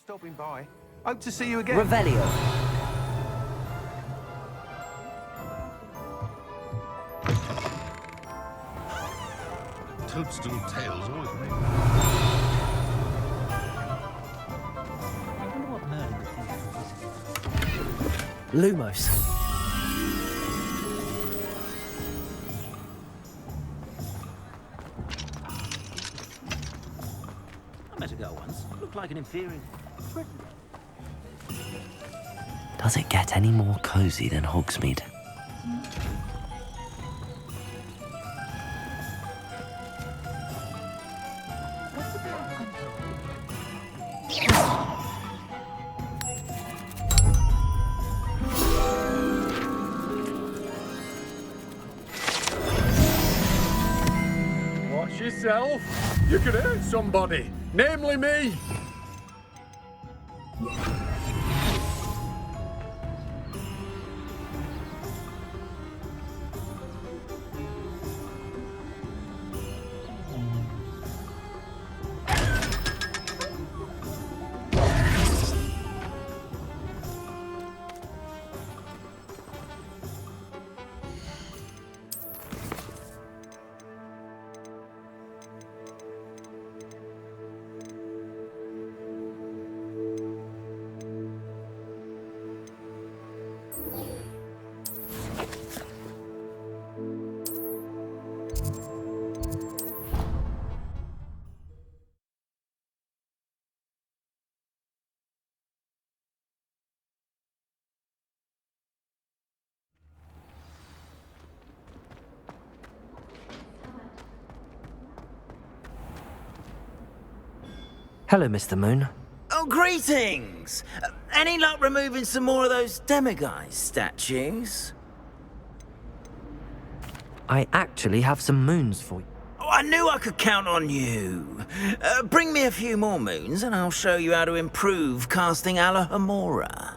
stopping by. Hope to see you again. Revelio. Toadstool tails always make me. I wonder what Merlin would think of this. Lumos. I met a girl once. Looked like an inferior. Does it get any more cosy than Hogsmeade? Watch yourself. You could hurt somebody, namely me. Hello, Mr. Moon. Oh, greetings! Any luck removing some more of those demiguise statues? I actually have some moons for you. Oh, I knew I could count on you. Bring me a few more moons and I'll show you how to improve casting Alohomora.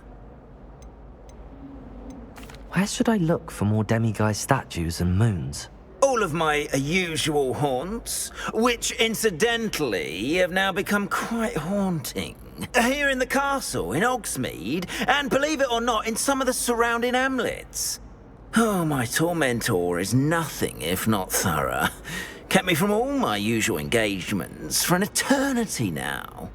Where should I look for more demiguise statues and moons? All of my usual haunts, which incidentally have now become quite haunting. Here in the castle, in Hogsmeade, and believe it or not, in some of the surrounding hamlets. Oh, my tormentor is nothing if not thorough. Kept me from all my usual engagements for an eternity now.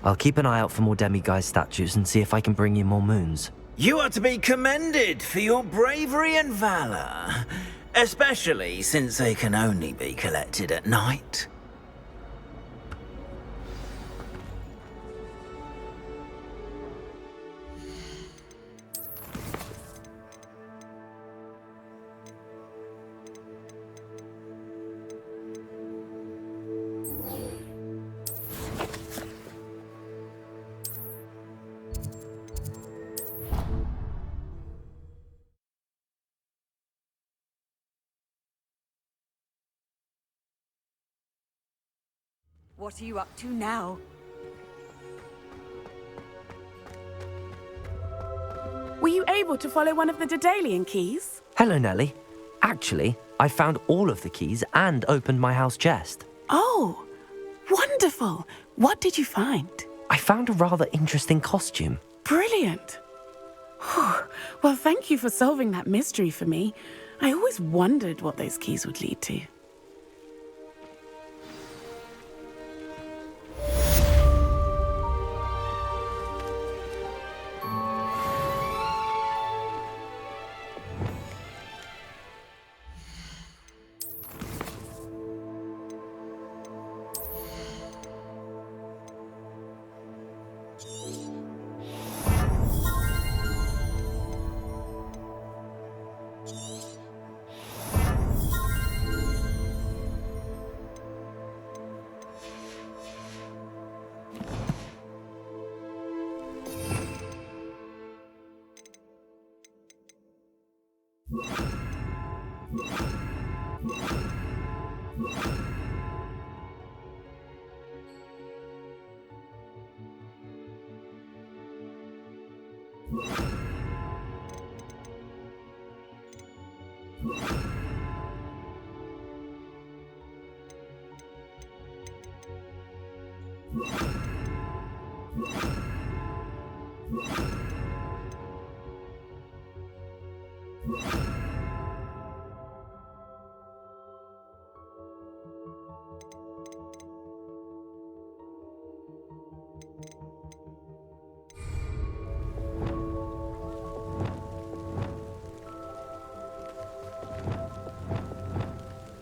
I'll keep an eye out for more demiguise statues and see if I can bring you more moons. You are to be commended for your bravery and valor, especially since they can only be collected at night. What are you up to now? Were you able to follow one of the Daedalian keys? Hello, Nellie. Actually, I found all of the keys and opened my house chest. Oh, wonderful. What did you find? I found a rather interesting costume. Brilliant. Whew. Well, thank you for solving that mystery for me. I always wondered what those keys would lead to.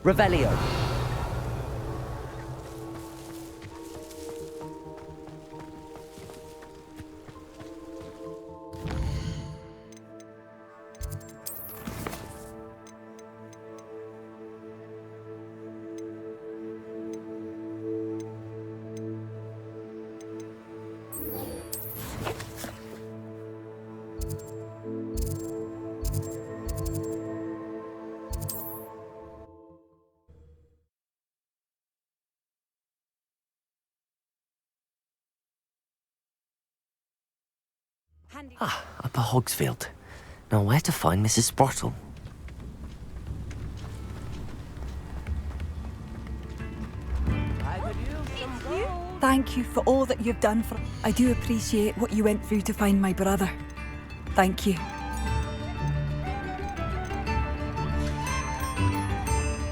Revelio. Ah, Upper Hogsfield. Now where to find Mrs. Sprottle? Thank you for all that you've done for... I do appreciate what you went through to find my brother. Thank you.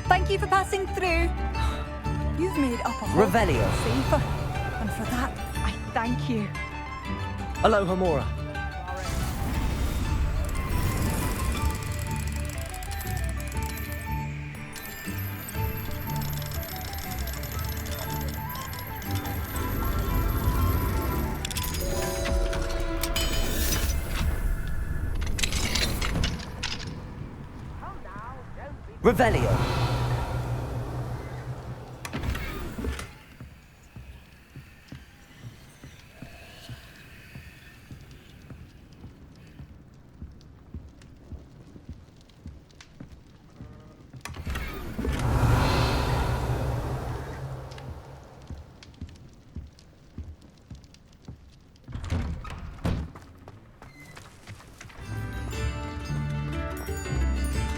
Thank you for passing through. You've made Upper Hogwarts Revelio. safer. And for that, I thank you. Aloha Mora. Revelio.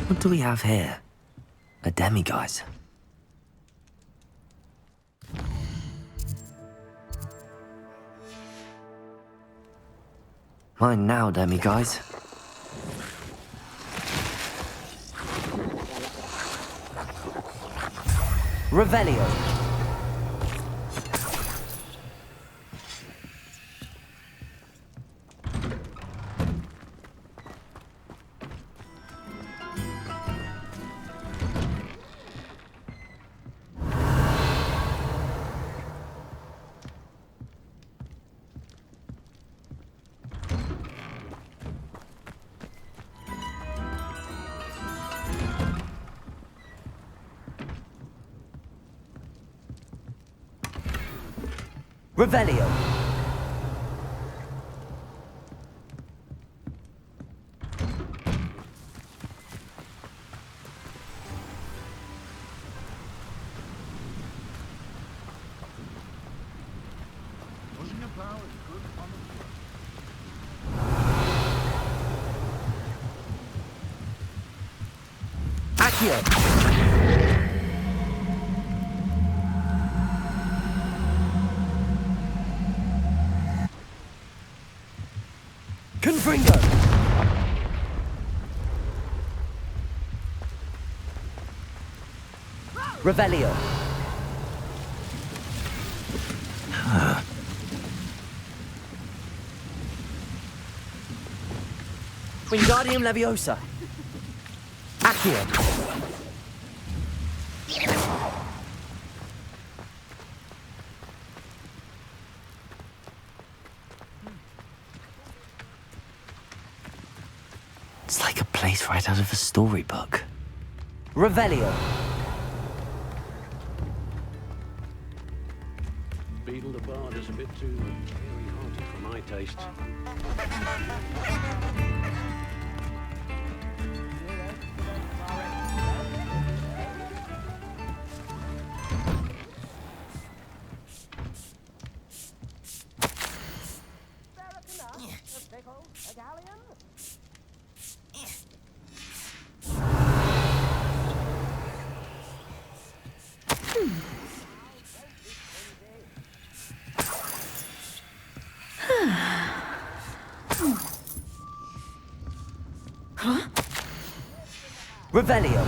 What do we have here? A demiguise. Mine now, demiguise. Revelio. Revelio. Pushing a plow is good on the floor. Accio. Confringo. Revelio. Wingardium Leviosa. Accio. It's like a place right out of a storybook. Revelio. Beetle the Bard is a bit too airy-hearted for my taste. Revelio.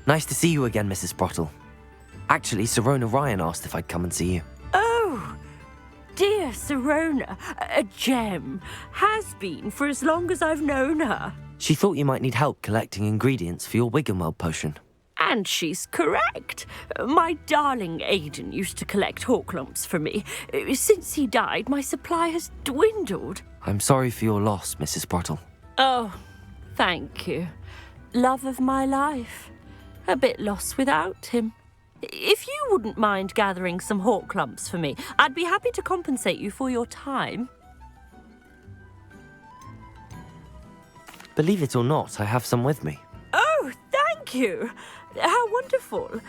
Nice to see you again, Mrs. Sprottle. Actually, Sirona Ryan asked if I'd come and see you. Oh, dear Sirona, a gem. Has been for as long as I've known her. She thought you might need help collecting ingredients for your Wiggenweld potion. And she's correct. My darling Aidan used to collect hawk lumps for me. Since he died, my supply has dwindled. I'm sorry for your loss, Mrs. Sprottle. Oh, thank you. Love of my life. A bit lost without him. If you wouldn't mind gathering some hawk lumps for me, I'd be happy to compensate you for your time. Believe it or not, I have some with me. Oh, thank you. How wonderful.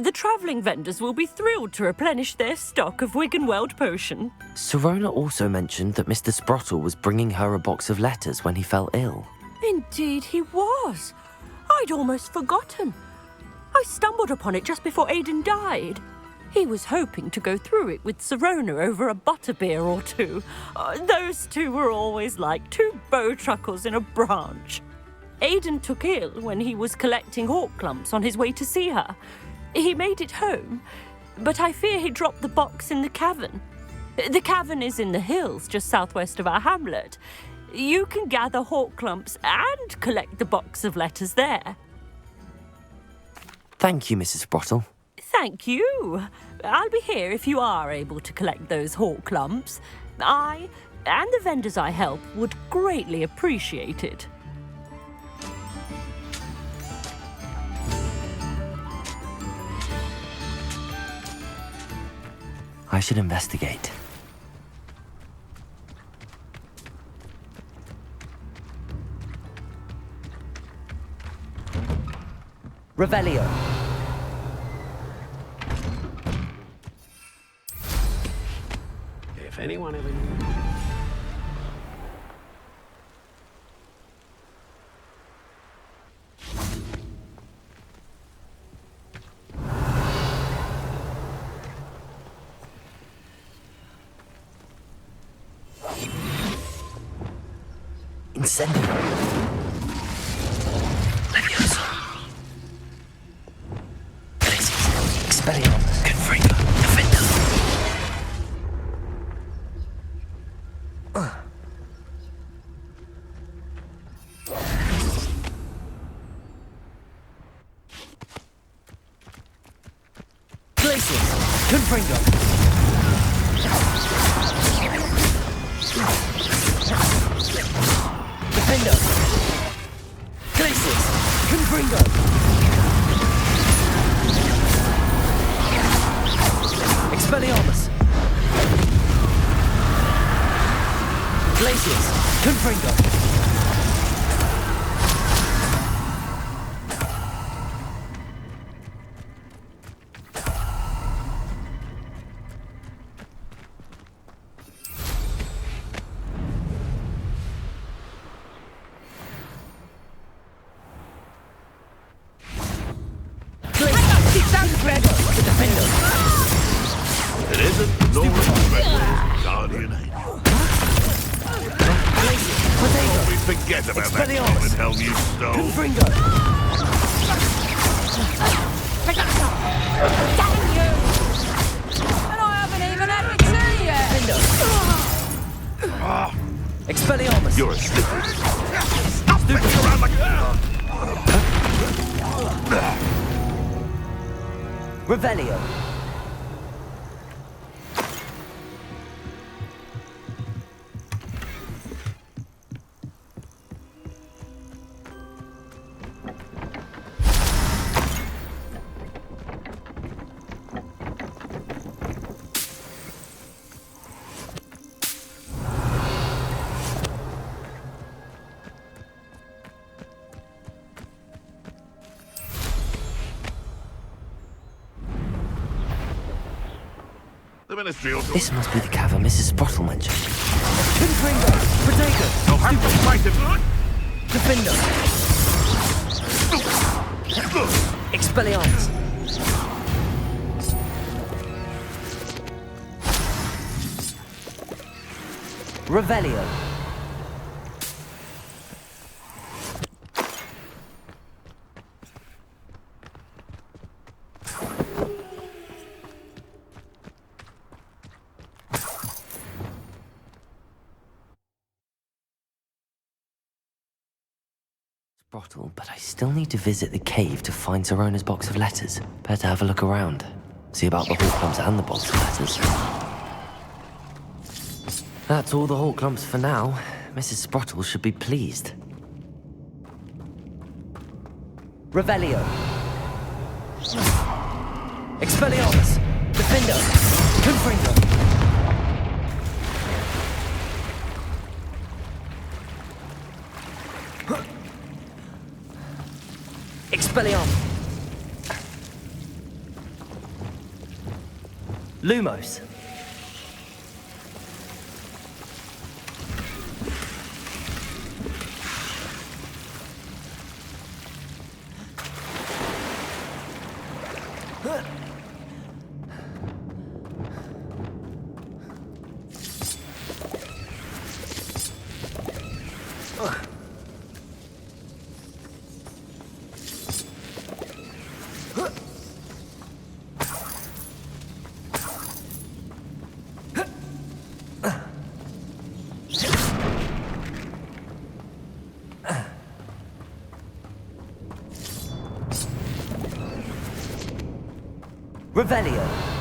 The travelling vendors will be thrilled to replenish their stock of Wiggenweld potion. Sirona also mentioned that Mr. Sprottle was bringing her a box of letters when he fell ill. Indeed he was. I'd almost forgotten. I stumbled upon it just before Aidan died. He was hoping to go through it with Sirona over a butterbeer or two. Those two were always like two bowtruckles in a branch. Aidan took ill when he was collecting hawk lumps on his way to see her. He made it home, but I fear he dropped the box in the cavern. The cavern is in the hills just southwest of our hamlet. You can gather hawk lumps and collect the box of letters there. Thank you, Mrs. Sprottle. Thank you. I'll be here if you are able to collect those hawk lumps. I and the vendors I help would greatly appreciate it. I should investigate. Revelio. If anyone ever... Incendio. Leviosa. Expelliarmus. Confringo. Defender. Glacius. Confringo. Defender. Glacius. Confringo. Expelliarmus. Glacius. Confringo. It isn't no guardian angel. We forget about that common helm you stole. Confringo. And I haven't even had my tea yet. Expelliarmus. You're a slippery. Stop messing around like... Revelio. The Ministry also... This must be the cavern Mrs. Sprottle mentioned. Confringo! Protego! You'll have to fight him. Defender! Expelliarmus! Revelio! Sprottle, but I still need to visit the cave to find Sorona's box of letters. Better have a look around. See about the Hawk Clumps and the box of letters. That's all the Hawk Clumps for now. Mrs. Sprottle should be pleased. Revelio! Expelliarmus! Defender! Confringo! Expelliarmus! Lumos! Revelio!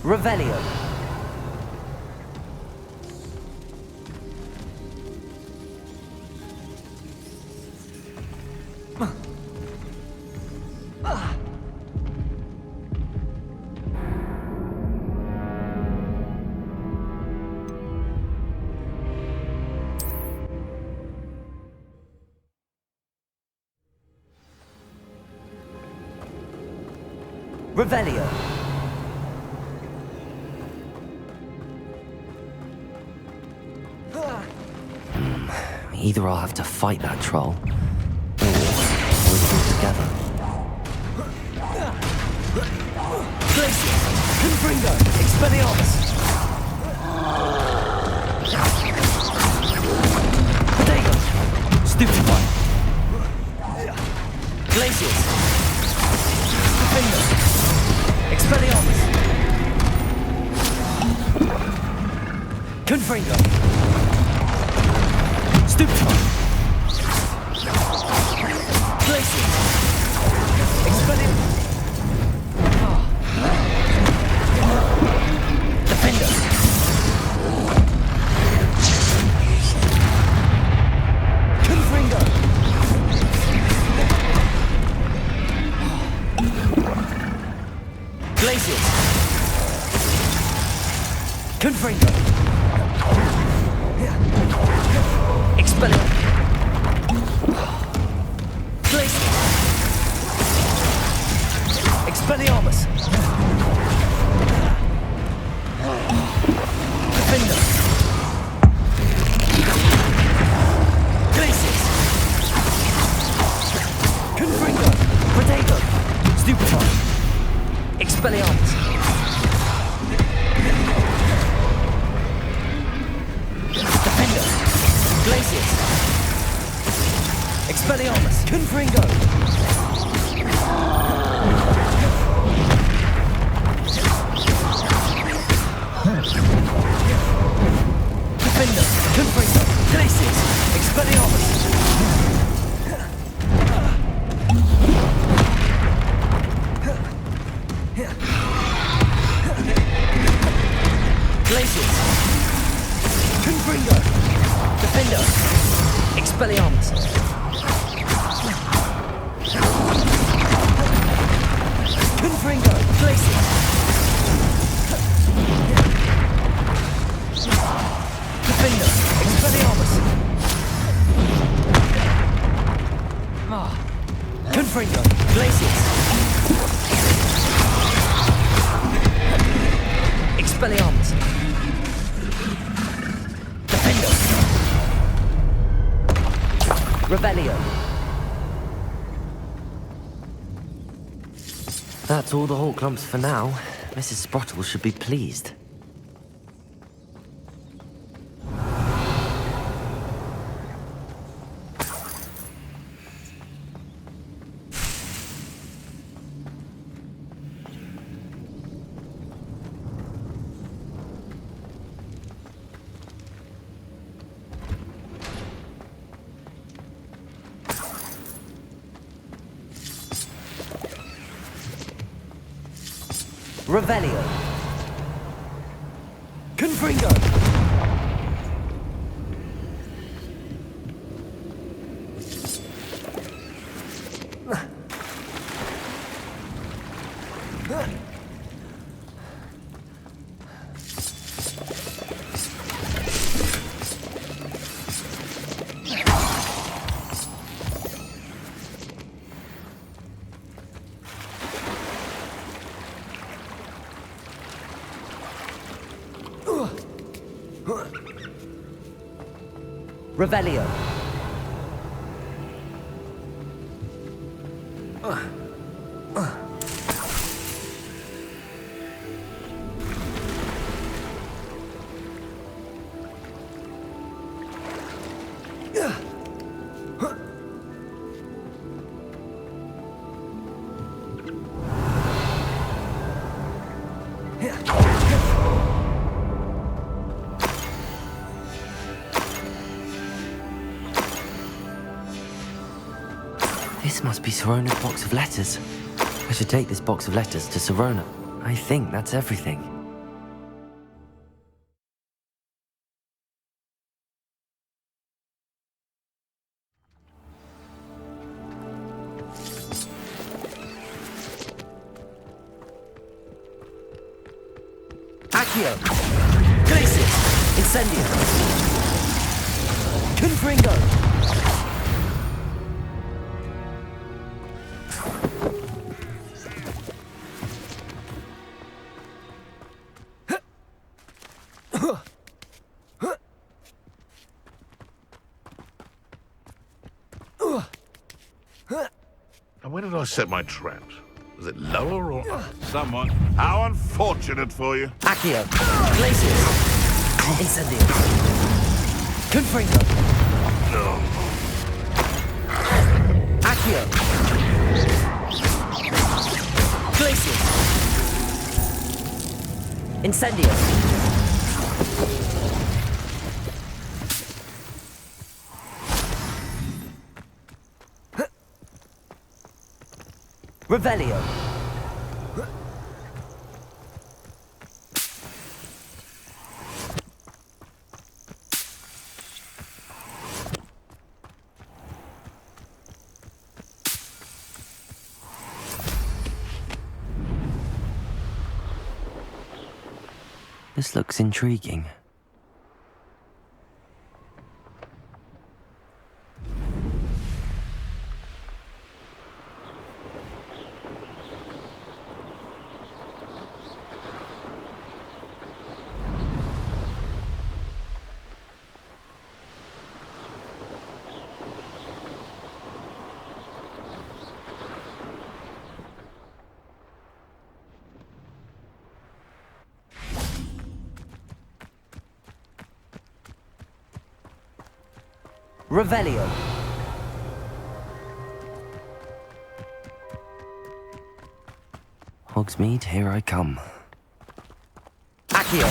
Revelio! Revelio! Either I'll have to fight that troll, or we'll do it together. Glacius! Confringo! Expelliarmus! Protego! Stupefy! Glacius! Defender! Expelliarmus! Confringo! Stupefy! Glacius! Expelliarmus! Defender! Confringo! Glacius! Confringo! Expelliarmus! Glacius! Expelliarmus! Defender! Glacius! Expelliarmus! Confringo! Defender! Confringo! Glacius! Expelliarmus! Glacius! Confringo! Defender! Expelliarmus! Confringo! Glacius! Defender! Expelliarmus! Confringo! Glacius! Expelliarmus! Defender! Revelio! That's all the Hawk Clumps for now. Mrs. Sprottle should be pleased. Revelio. Confringo. Revelio. This must be Sirona's box of letters. I should take this box of letters to Sirona. I think that's everything. Accio! Glacius! Incendio! Confringo! And where did I set my traps? Was it lower or up? Someone. How unfortunate for you. Accio! Glacius! Incendio! Confringo! Accio! Glacius! Incendio! Revelio. This looks intriguing. Revelio. Hogsmeade, here I come. Accio.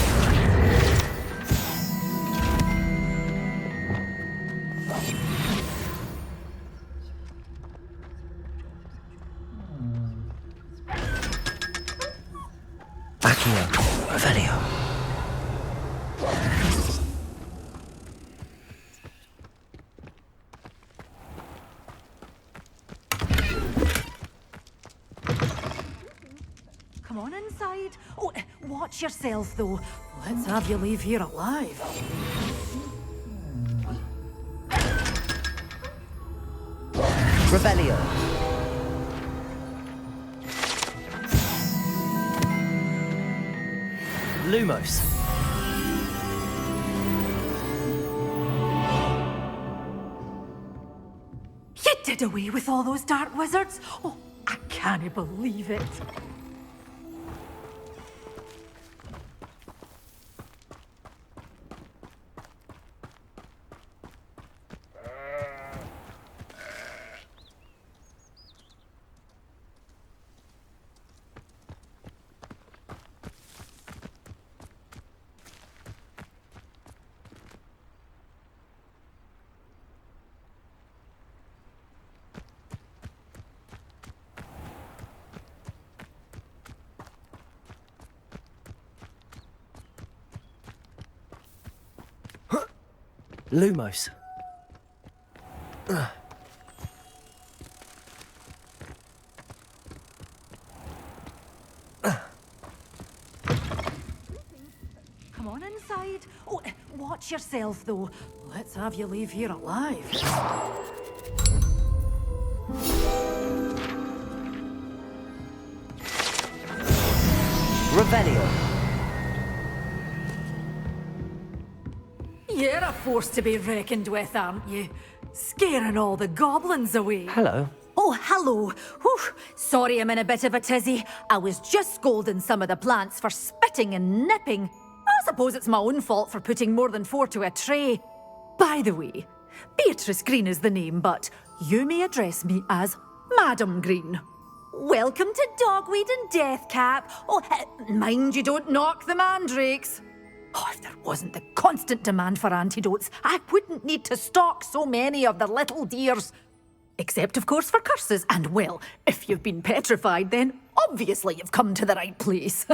Accio. Revelio. Come on inside. Oh, watch yourself, though. Let's have you leave here alive. Revelio. Lumos. You did away with all those dark wizards? Oh, I can't believe it. Lumos. Come on inside. Oh, watch yourself, though. Let's have you leave here alive. Revelio. You're a force to be reckoned with, aren't you? Scaring all the goblins away. Hello. Oh, hello. Whew. Sorry I'm in a bit of a tizzy. I was just scolding some of the plants for spitting and nipping. I suppose it's my own fault for putting more than 4 to a tray. By the way, Beatrice Green is the name, but you may address me as Madam Green. Welcome to Dogweed and Deathcap. Oh, mind you don't knock the mandrakes. Oh, if there wasn't the constant demand for antidotes, I wouldn't need to stock so many of the little dears. Except, of course, for curses. And, well, if you've been petrified, then obviously you've come to the right place.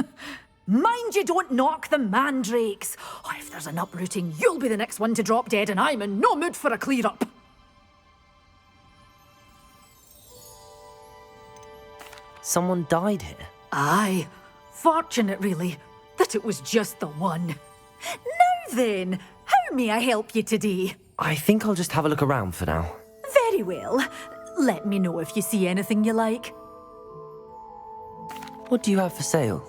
Mind you don't knock the mandrakes. Oh, if there's an uprooting, you'll be the next one to drop dead, and I'm in no mood for a clear-up. Someone died here. Aye. Fortunate, really, that it was just the one. Now then, how may I help you today? I think I'll just have a look around for now. Very well. Let me know if you see anything you like. What do you have for sale?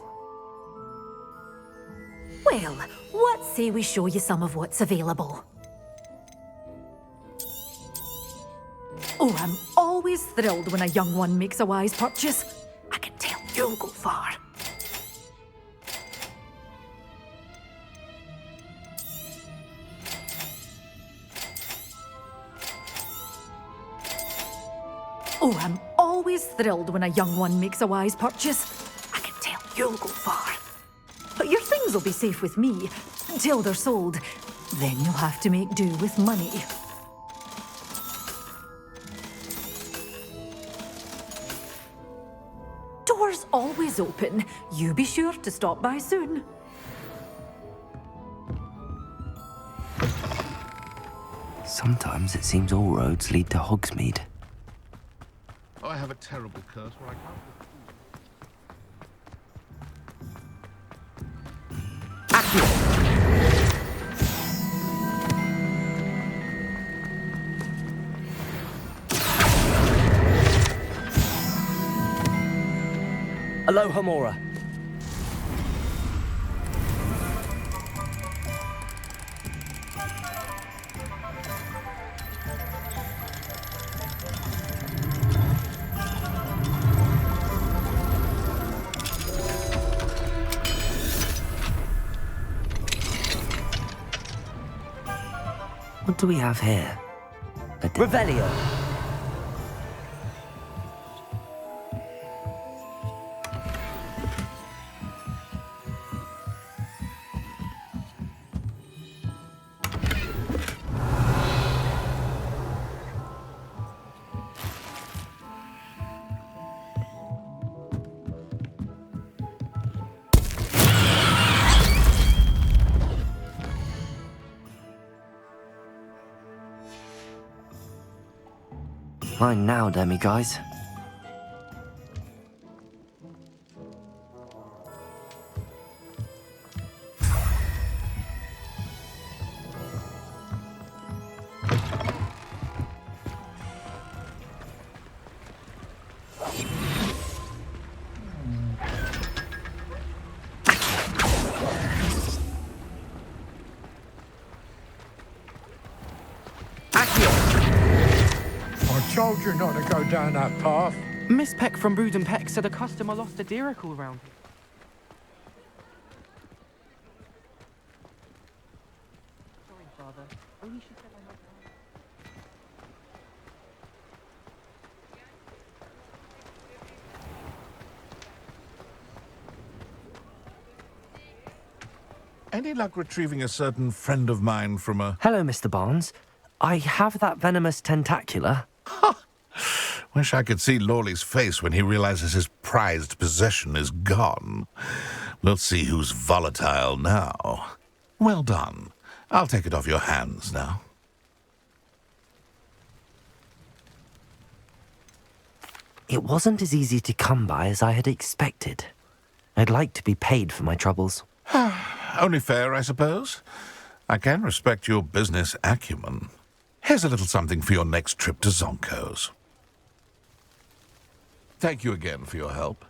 Well, what say we show you some of what's available? Oh, I'm always thrilled when a young one makes a wise purchase. I can tell you'll go far. Oh, I'm always thrilled when a young one makes a wise purchase. I can tell you'll go far. But your things will be safe with me until they're sold. Then you'll have to make do with money. Doors always open. You be sure to stop by soon. Sometimes it seems all roads lead to Hogsmeade. I have a terrible curse where I can't... Aloha Mora. What do we have here? Revelio. Mine now, Demi guys. I told you not to go down that path. Miss Peck from Brood and Peck said a customer lost a deeracle round here. Sorry, Father. Only she said I might die. Any luck retrieving a certain friend of mine from a... Hello, Mr. Barnes. I have that venomous tentacula. Wish I could see Lawley's face when he realizes his prized possession is gone. We'll see who's volatile now. Well done. I'll take it off your hands now. It wasn't as easy to come by as I had expected. I'd like to be paid for my troubles. Only fair, I suppose. I can respect your business acumen. Here's a little something for your next trip to Zonko's. Thank you again for your help.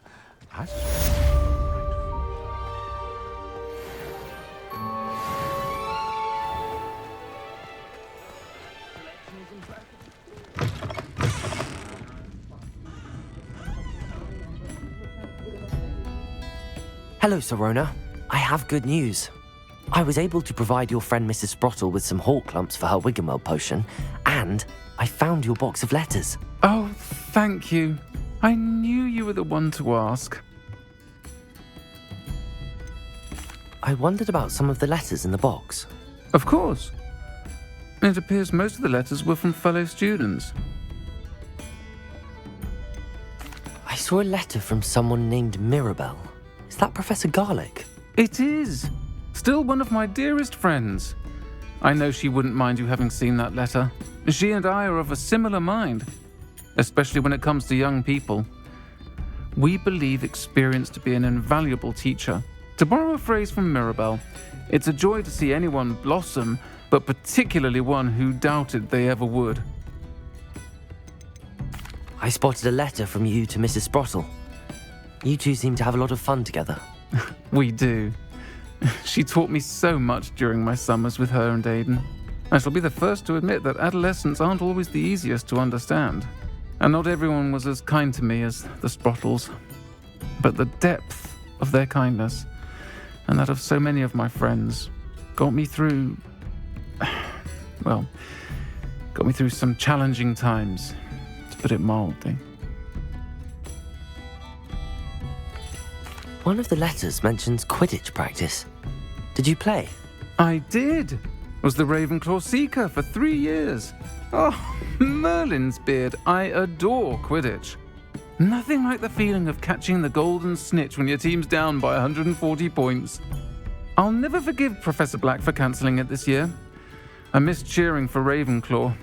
Hello, Serona. I have good news. I was able to provide your friend Mrs. Sprottle with some hawk lumps for her Wiggenweld potion, and I found your box of letters. Oh, thank you. I knew you were the one to ask. I wondered about some of the letters in the box. Of course. It appears most of the letters were from fellow students. I saw a letter from someone named Mirabelle. Is that Professor Garlick? It is. Still one of my dearest friends. I know she wouldn't mind you having seen that letter. She and I are of a similar mind, especially when it comes to young people. We believe experience to be an invaluable teacher. To borrow a phrase from Mirabelle, it's a joy to see anyone blossom, but particularly one who doubted they ever would. I spotted a letter from you to Mrs. Sprottle. You two seem to have a lot of fun together. We do. She taught me so much during my summers with her and Aidan. I shall be the first to admit that adolescents aren't always the easiest to understand. And not everyone was as kind to me as the Sprottles. But the depth of their kindness, and that of so many of my friends, got me through... well, got me through some challenging times, to put it mildly. One of the letters mentions Quidditch practice. Did you play? I did. Was the Ravenclaw Seeker for 3 years. Oh, Merlin's beard, I adore Quidditch. Nothing like the feeling of catching the golden snitch when your team's down by 140 points. I'll never forgive Professor Black for cancelling it this year. I missed cheering for Ravenclaw.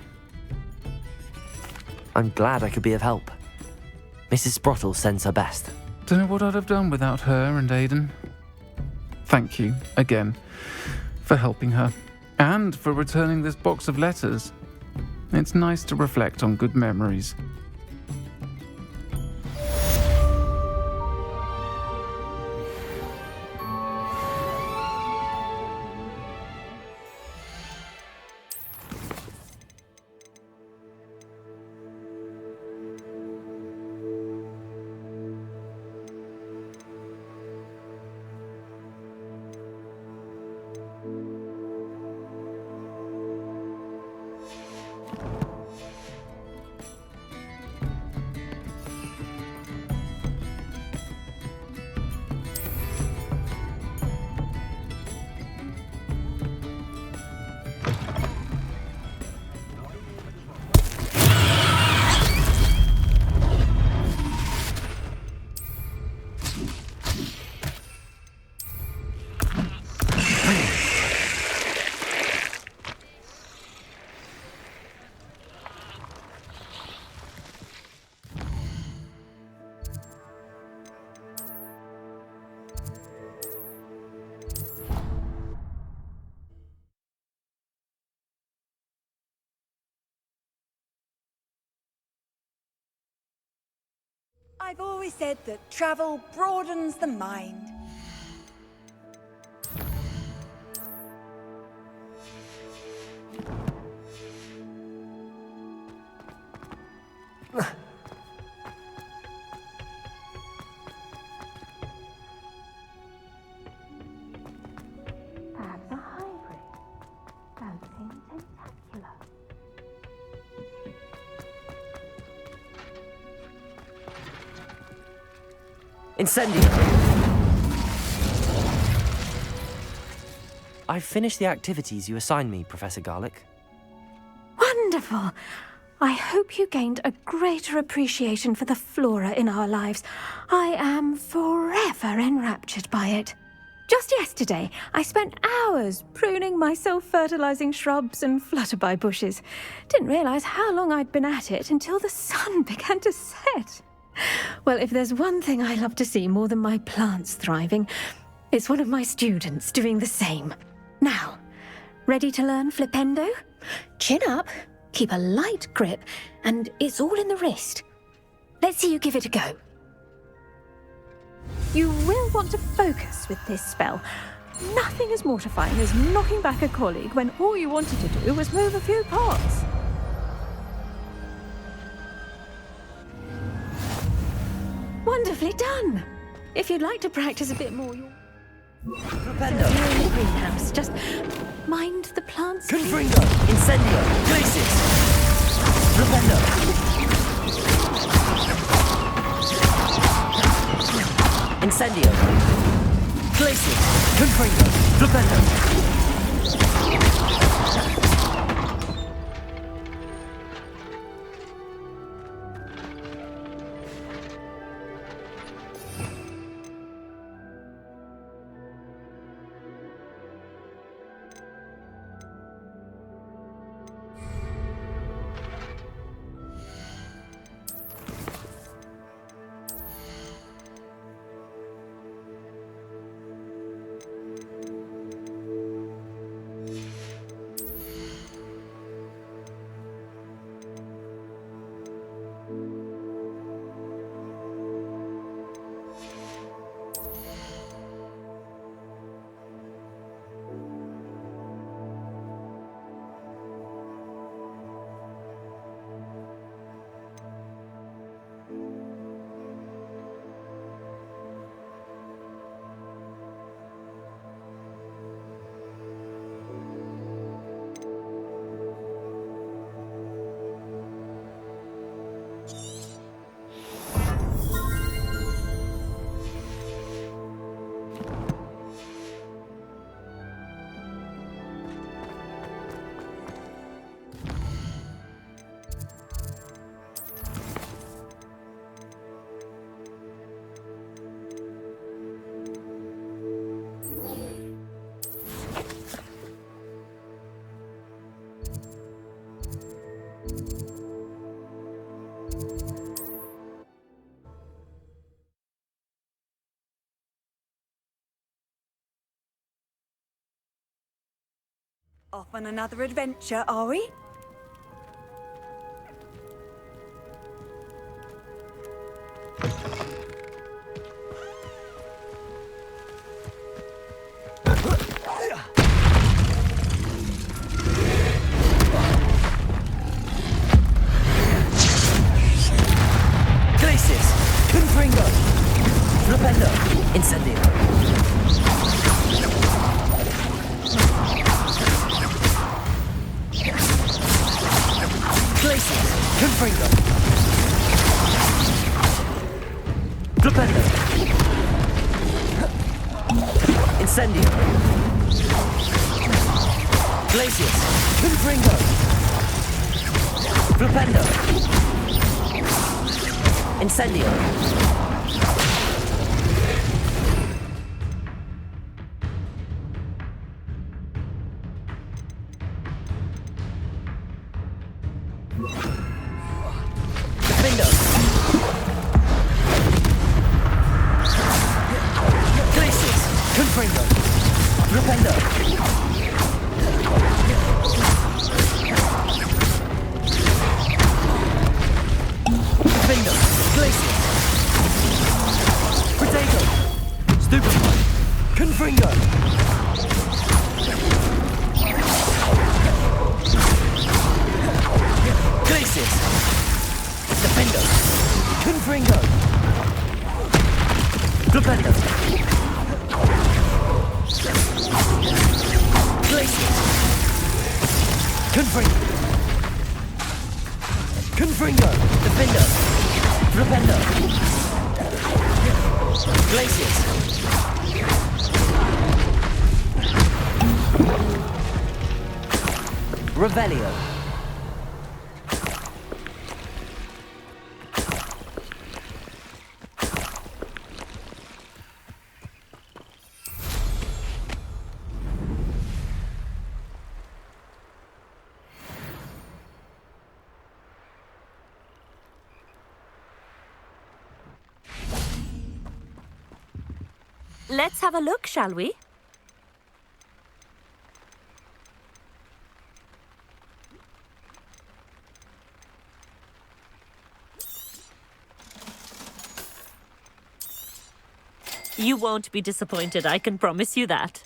I'm glad I could be of help. Mrs. Sprottle sends her best. Don't know what I'd have done without her and Aidan. Thank you, again, for helping her, and for returning this box of letters. It's nice to reflect on good memories. I've always said that travel broadens the mind. Perhaps a hybrid. Don't seem tentacular. Incendio! I've finished the activities you assigned me, Professor Garlick. Wonderful! I hope you gained a greater appreciation for the flora in our lives. I am forever enraptured by it. Just yesterday, I spent hours pruning my self-fertilizing shrubs and flutterby bushes. Didn't realize how long I'd been at it until the sun began to set. Well, if there's one thing I love to see more than my plants thriving, it's one of my students doing the same. Now, ready to learn flipendo? Chin up, keep a light grip, and it's all in the wrist. Let's see you give it a go. You will want to focus with this spell. Nothing as mortifying as knocking back a colleague when all you wanted to do was move a few parts. Wonderfully done. If you'd like to practice a bit more, you're in the greenhouse. Just mind the plants. Confringo! Incendio! Glacis! Flipendo! Incendio! Glacis! Confringo! Flipendo! Off on another adventure, are we? Glacis! Confringo! Flipendo! Incendio! Glacis! Confringo! Flipendo! Incendio! Glacis! Confringo! Flipendo! Incendio! Defendo! Glacis! Confringo! Flipendo! Defendo! Glacis! Confringo! Flipendo! Glacius! Confringo! Confringo! Defendo! Flipendo! Glacius! Revelio! Let's have a look, shall we? You won't be disappointed, I can promise you that.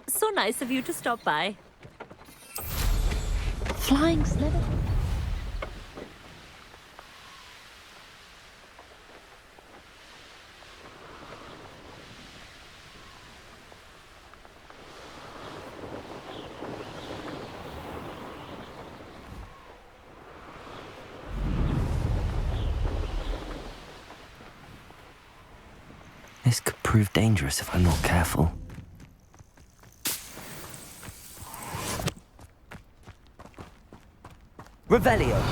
So nice of you to stop by. Flying slither. This could prove dangerous if I'm not careful. Revelio!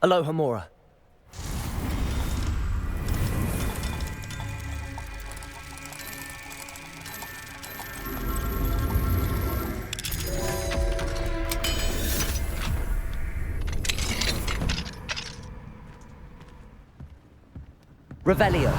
Aloha, Mora. Revelio.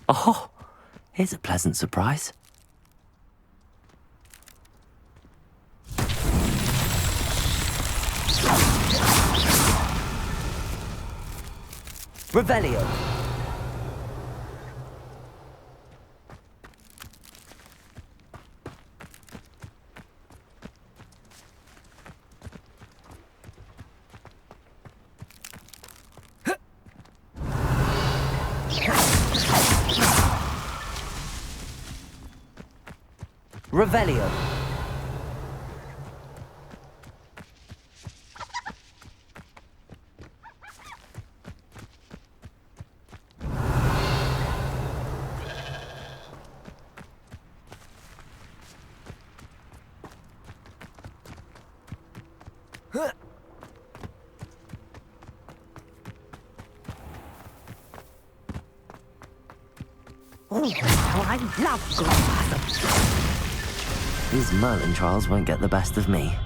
Oh, here's a pleasant surprise. Revelio. Revelio. Oh, I love good gossip. These Merlin trials won't get the best of me.